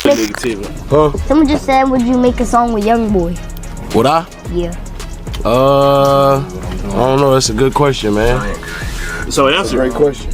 Huh? Someone just said, would you make a song with YoungBoy? Would I? Yeah. I don't know. That's a good question, man. So answer. Great question.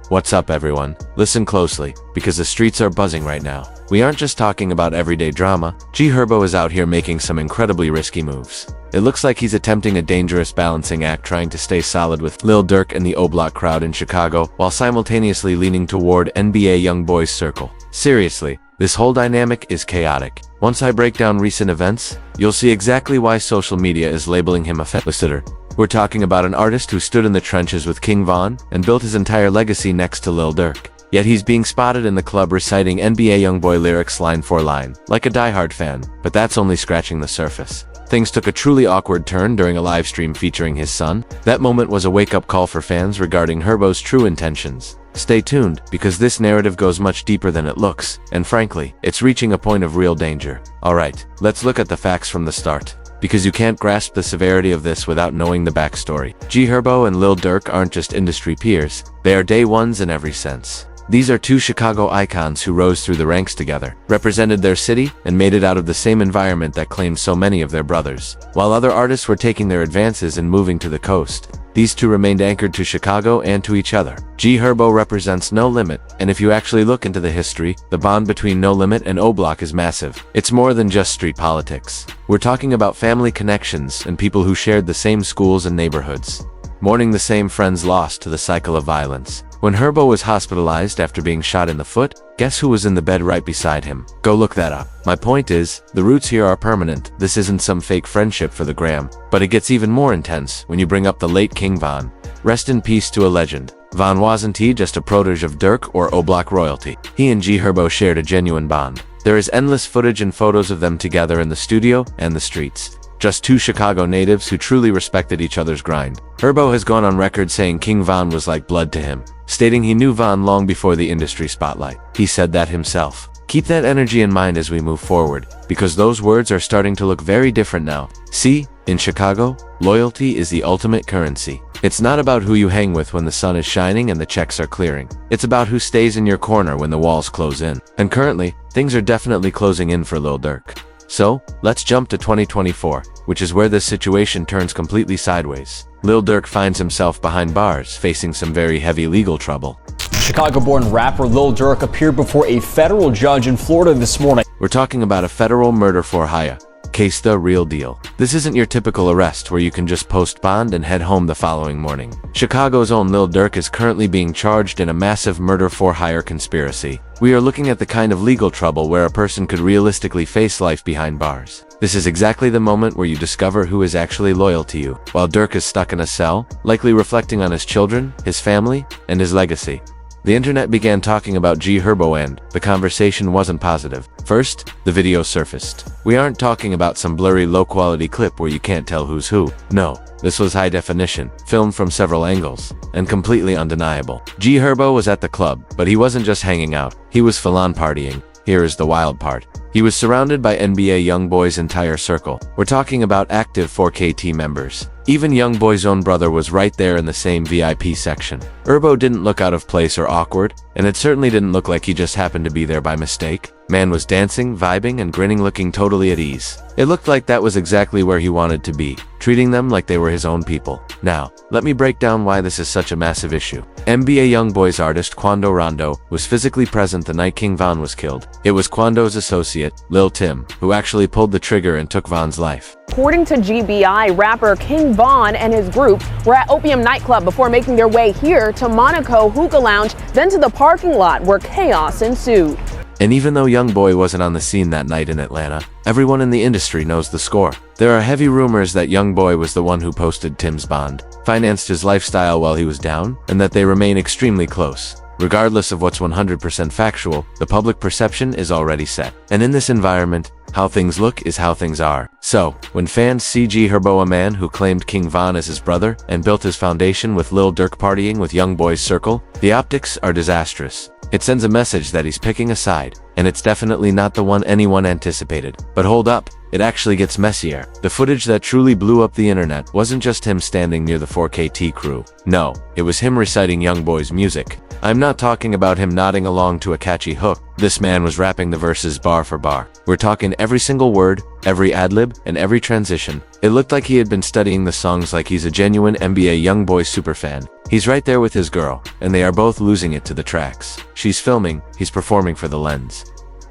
What's up, everyone? Listen closely, because the streets are buzzing right now. We aren't just talking about everyday drama. G Herbo is out here making some incredibly risky moves. It looks like he's attempting a dangerous balancing act, trying to stay solid with Lil Durk and the O-Block crowd in Chicago, while simultaneously leaning toward NBA YoungBoy's circle. Seriously, this whole dynamic is chaotic. Once I break down recent events, you'll see exactly why social media is labeling him a felicitor. We're talking about an artist who stood in the trenches with King Von and built his entire legacy next to Lil Durk. Yet he's being spotted in the club reciting NBA YoungBoy lyrics line for line, like a diehard fan. But that's only scratching the surface. Things took a truly awkward turn during a live stream featuring his son. That moment was a wake-up call for fans regarding Herbo's true intentions. Stay tuned, because this narrative goes much deeper than it looks, and frankly, it's reaching a point of real danger. Alright, let's look at the facts from the start, because you can't grasp the severity of this without knowing the backstory. G Herbo and Lil Durk aren't just industry peers, they are day ones in every sense. These are two Chicago icons who rose through the ranks together, represented their city, and made it out of the same environment that claimed so many of their brothers. While other artists were taking their advances and moving to the coast, these two remained anchored to Chicago and to each other. G Herbo represents No Limit, and if you actually look into the history, the bond between No Limit and O-Block is massive. It's more than just street politics. We're talking about family connections and people who shared the same schools and neighborhoods, mourning the same friends lost to the cycle of violence. When Herbo was hospitalized after being shot in the foot, guess who was in the bed right beside him? Go look that up. My point is, the roots here are permanent. This isn't some fake friendship for the gram. But it gets even more intense when you bring up the late King Von. Rest in peace to a legend. Von wasn't he just a protege of Durk or O-Block royalty. He and G Herbo shared a genuine bond. There is endless footage and photos of them together in the studio and the streets. Just two Chicago natives who truly respected each other's grind. Herbo has gone on record saying King Von was like blood to him, stating he knew Von long before the industry spotlight. He said that himself. Keep that energy in mind as we move forward, because those words are starting to look very different now. See, in Chicago, loyalty is the ultimate currency. It's not about who you hang with when the sun is shining and the checks are clearing. It's about who stays in your corner when the walls close in. And currently, things are definitely closing in for Lil Durk. So, let's jump to 2024, which is where this situation turns completely sideways. Lil Durk finds himself behind bars, facing some very heavy legal trouble. Chicago-born rapper Lil Durk appeared before a federal judge in Florida this morning. We're talking about a federal murder for hire case, the real deal. This isn't your typical arrest where you can just post bond and head home the following morning. Chicago's own Lil Durk is currently being charged in a massive murder for hire conspiracy. We are looking at the kind of legal trouble where a person could realistically face life behind bars. This is exactly the moment where you discover who is actually loyal to you, while Durk is stuck in a cell, likely reflecting on his children, his family, and his legacy. The internet began talking about G Herbo and the conversation wasn't positive. First, the video surfaced. We aren't talking about some blurry low-quality clip where you can't tell who's who. No, this was high definition, filmed from several angles, and completely undeniable. G Herbo was at the club, but he wasn't just hanging out. He was full-on partying. Here is the wild part. He was surrounded by NBA YoungBoy's entire circle. We're talking about active 4K team members. Even YoungBoy's own brother was right there in the same VIP section. Herbo didn't look out of place or awkward, and it certainly didn't look like he just happened to be there by mistake. Man was dancing, vibing, and grinning, looking totally at ease. It looked like that was exactly where he wanted to be, treating them like they were his own people. Now, let me break down why this is such a massive issue. NBA YoungBoy's artist Quando Rondo was physically present the night King Von was killed. It was Quando's associate, Lil Tim, who actually pulled the trigger and took Von's life. According to GBI, rapper King Von and his group were at Opium nightclub before making their way here to Monaco Hookah Lounge, then to the parking lot where chaos ensued. And even though YoungBoy wasn't on the scene that night in Atlanta, everyone in the industry knows the score. There are heavy rumors that YoungBoy was the one who posted Tim's bond, financed his lifestyle while he was down, and that they remain extremely close. Regardless of what's 100% factual, the public perception is already set. And in this environment, how things look is how things are. So, when fans see G Herbo, a man who claimed King Von as his brother and built his foundation with Lil Durk partying with YoungBoy's circle, the optics are disastrous. It sends a message that he's picking a side, and it's definitely not the one anyone anticipated. But hold up, it actually gets messier. The footage that truly blew up the internet wasn't just him standing near the 4KT crew. No, it was him reciting YoungBoy's music. I'm not talking about him nodding along to a catchy hook. This man was rapping the verses bar for bar. We're talking every single word, every ad-lib, and every transition. It looked like he had been studying the songs like he's a genuine NBA YoungBoy superfan. He's right there with his girl, and they are both losing it to the tracks. She's filming, he's performing for the lens.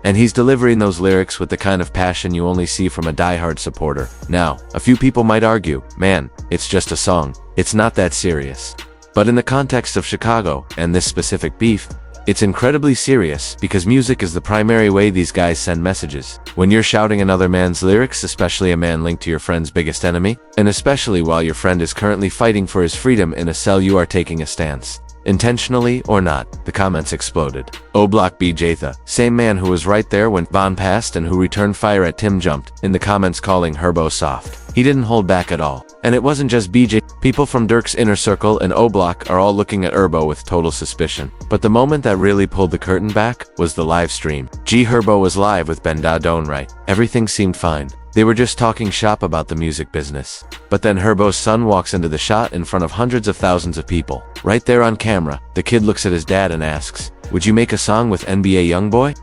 And he's delivering those lyrics with the kind of passion you only see from a diehard supporter. Now, a few people might argue, man, it's just a song. It's not that serious. But in the context of Chicago, and this specific beef, it's incredibly serious because music is the primary way these guys send messages. When you're shouting another man's lyrics, especially a man linked to your friend's biggest enemy, and especially while your friend is currently fighting for his freedom in a cell, you are taking a stance. Intentionally or not, the comments exploded. O-Block BJ, the same man who was right there when Von passed and who returned fire at Tim, jumped in the comments calling Herbo soft. He didn't hold back at all. And it wasn't just BJ. People from Dirk's inner circle and O-Block are all looking at Herbo with total suspicion. But the moment that really pulled the curtain back was the live stream. G Herbo was live with Ben Right. Everything seemed fine. They were just talking shop about the music business. But then Herbo's son walks into the shot in front of hundreds of thousands of people. Right there on camera, the kid looks at his dad and asks, "Would you make a song with NBA YoungBoy?"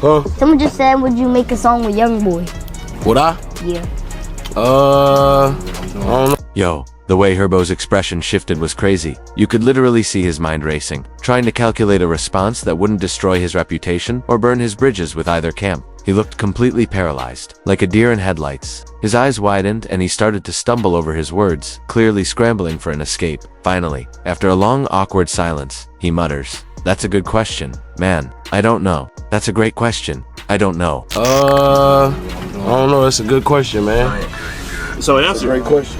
Huh? Someone just said, would you make a song with YoungBoy? Would I? Yeah. I don't know. Yo, the way Herbo's expression shifted was crazy. You could literally see his mind racing, trying to calculate a response that wouldn't destroy his reputation or burn his bridges with either camp. He looked completely paralyzed, like a deer in headlights. His eyes widened and he started to stumble over his words, clearly scrambling for an escape. Finally, after a long, awkward silence, he mutters, "That's a good question. Man, I don't know. That's a great question. I don't know." I don't know. That's a good question, man. So answer. Great question.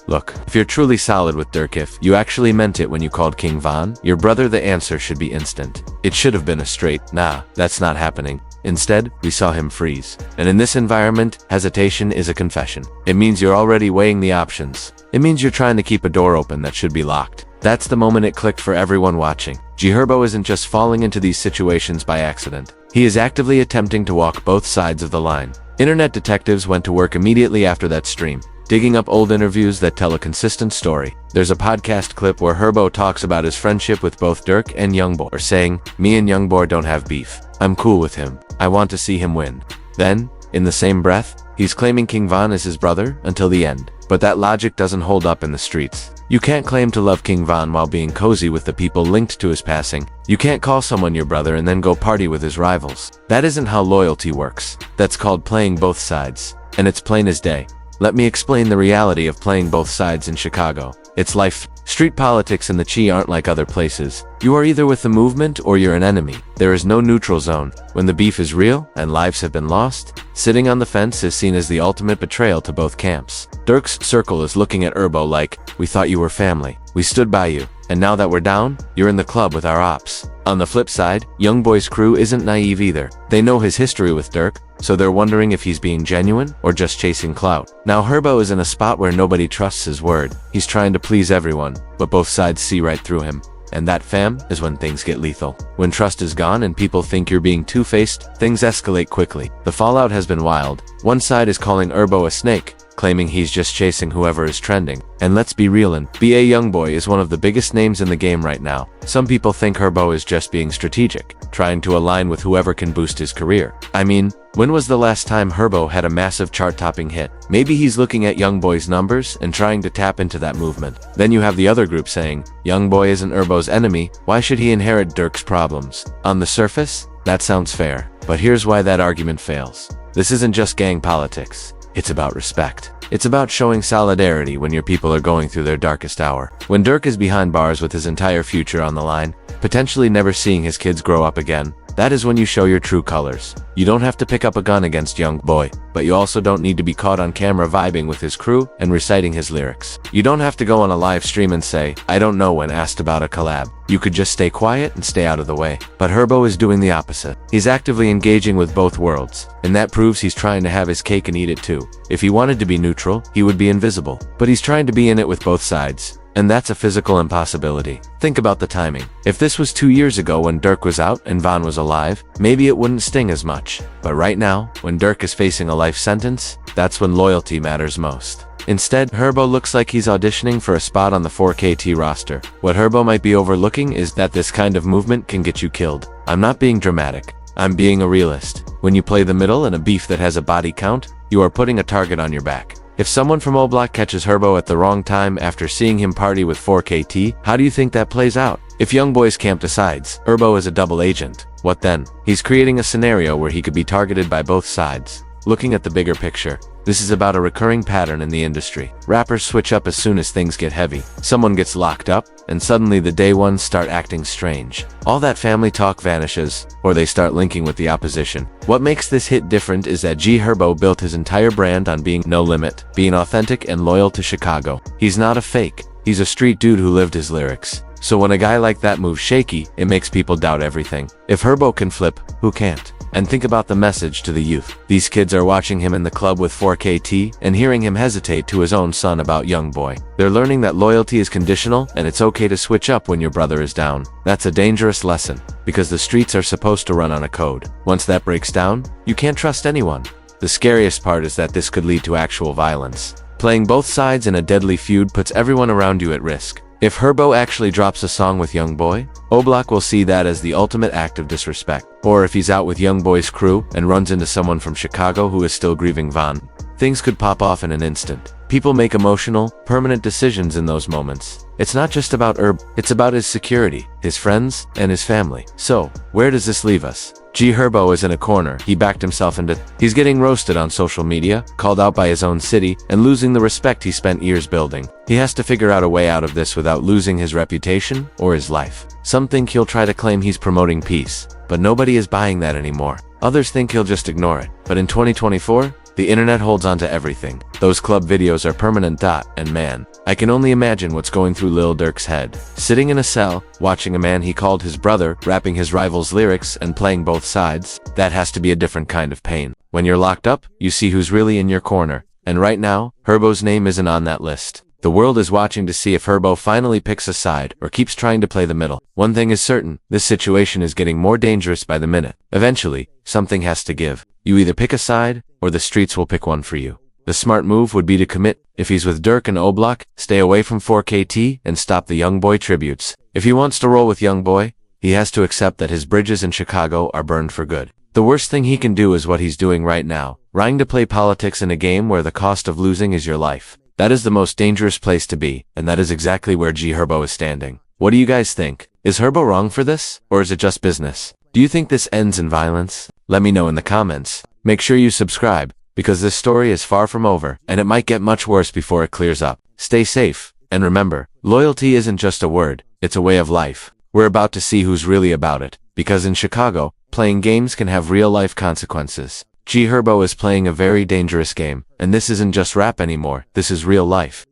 Look, if you're truly solid with Dirk, if you actually meant it when you called King Von, your brother, the answer should be instant. It should have been a straight, nah, that's not happening. Instead, we saw him freeze. And in this environment, hesitation is a confession. It means you're already weighing the options. It means you're trying to keep a door open that should be locked. That's the moment it clicked for everyone watching. G Herbo isn't just falling into these situations by accident. He is actively attempting to walk both sides of the line. Internet detectives went to work immediately after that stream, digging up old interviews that tell a consistent story. There's a podcast clip where Herbo talks about his friendship with both Dirk and YoungBoy, saying, "Me and YoungBoy don't have beef. I'm cool with him. I want to see him win." Then, in the same breath, he's claiming King Von is his brother until the end. But that logic doesn't hold up in the streets. You can't claim to love King Von while being cozy with the people linked to his passing. You can't call someone your brother and then go party with his rivals. That isn't how loyalty works. That's called playing both sides. And it's plain as day. Let me explain the reality of playing both sides in Chicago. It's life. Street politics in the Chi aren't like other places. You are either with the movement or you're an enemy. There is no neutral zone. When the beef is real and lives have been lost, sitting on the fence is seen as the ultimate betrayal to both camps. Dirk's circle is looking at Herbo like, "We thought you were family. We stood by you. And now that we're down, you're in the club with our ops." On the flip side, YoungBoy's crew isn't naive either. They know his history with Dirk, so they're wondering if he's being genuine or just chasing clout. Now Herbo is in a spot where nobody trusts his word. He's trying to please everyone, but both sides see right through him. And that, fam, is when things get lethal. When trust is gone and people think you're being two-faced, things escalate quickly. The fallout has been wild. One side is calling Herbo a snake, claiming he's just chasing whoever is trending. And let's be real, NBA YoungBoy is one of the biggest names in the game right now. Some people think Herbo is just being strategic, trying to align with whoever can boost his career. I mean, when was the last time Herbo had a massive chart-topping hit? Maybe he's looking at YoungBoy's numbers and trying to tap into that movement. Then you have the other group saying, YoungBoy isn't Herbo's enemy, why should he inherit Dirk's problems? On the surface, that sounds fair. But here's why that argument fails. This isn't just gang politics. It's about respect. It's about showing solidarity when your people are going through their darkest hour. When Dirk is behind bars with his entire future on the line, potentially never seeing his kids grow up again, that is when you show your true colors. You don't have to pick up a gun against YoungBoy, but you also don't need to be caught on camera vibing with his crew and reciting his lyrics. You don't have to go on a live stream and say, "I don't know," when asked about a collab. You could just stay quiet and stay out of the way. But Herbo is doing the opposite. He's actively engaging with both worlds, and that proves he's trying to have his cake and eat it too. If he wanted to be neutral, he would be invisible. But he's trying to be in it with both sides. and that's a physical impossibility. Think about the timing. If this was 2 years ago when Dirk was out and Von was alive, maybe it wouldn't sting as much. But right now, when Dirk is facing a life sentence, that's when loyalty matters most. Instead, Herbo looks like he's auditioning for a spot on the 4KT roster. What Herbo might be overlooking is that this kind of movement can get you killed. I'm not being dramatic. I'm being a realist. When you play the middle in a beef that has a body count, you are putting a target on your back. If someone from O Block catches Herbo at the wrong time after seeing him party with 4KT, how do you think that plays out? If YoungBoy's camp decides Herbo is a double agent, what then? He's creating a scenario where he could be targeted by both sides. Looking at the bigger picture, this is about a recurring pattern in the industry. Rappers switch up as soon as things get heavy. Someone gets locked up, and suddenly the day ones start acting strange. All that family talk vanishes, or they start linking with the opposition. What makes this hit different is that G Herbo built his entire brand on being no limit, being authentic and loyal to Chicago. He's not a fake. He's a street dude who lived his lyrics. So when a guy like that moves shaky, it makes people doubt everything. If Herbo can flip, who can't? And think about the message to the youth. These kids are watching him in the club with 4KT and hearing him hesitate to his own son about YoungBoy. They're learning that loyalty is conditional and it's okay to switch up when your brother is down. That's a dangerous lesson, because the streets are supposed to run on a code. Once that breaks down, you can't trust anyone. The scariest part is that this could lead to actual violence. Playing both sides in a deadly feud puts everyone around you at risk. If Herbo actually drops a song with YoungBoy, O Block will see that as the ultimate act of disrespect. Or if he's out with YoungBoy's crew and runs into someone from Chicago who is still grieving Von, things could pop off in an instant. People make emotional, permanent decisions in those moments. It's not just about it's about his security, his friends, and his family. So, where does this leave us? G Herbo is in a corner. He backed himself into. He's getting roasted on social media, called out by his own city, and losing the respect he spent years building. He has to figure out a way out of this without losing his reputation or his life. Some think he'll try to claim he's promoting peace, but nobody is buying that anymore. Others think he'll just ignore it. But in 2024, the internet holds on to everything. Those club videos are permanent. And man, I can only imagine what's going through Lil Durk's head. Sitting in a cell, watching a man he called his brother, rapping his rival's lyrics and playing both sides, that has to be a different kind of pain. When you're locked up, you see who's really in your corner. And right now, Herbo's name isn't on that list. The world is watching to see if Herbo finally picks a side or keeps trying to play the middle. One thing is certain, this situation is getting more dangerous by the minute. Eventually, something has to give. You either pick a side, or the streets will pick one for you. The smart move would be to commit. If he's with Dirk and O Block, stay away from 4KT and stop the YoungBoy tributes. If he wants to roll with YoungBoy, he has to accept that his bridges in Chicago are burned for good. The worst thing he can do is what he's doing right now, trying to play politics in a game where the cost of losing is your life. That is the most dangerous place to be, and that is exactly where G Herbo is standing. What do you guys think? Is Herbo wrong for this, or is it just business? Do you think this ends in violence? Let me know in the comments. Make sure you subscribe, because this story is far from over, and it might get much worse before it clears up. Stay safe, and remember, loyalty isn't just a word, it's a way of life. We're about to see who's really about it, because in Chicago, playing games can have real-life consequences. G Herbo is playing a very dangerous game, and this isn't just rap anymore, this is real life.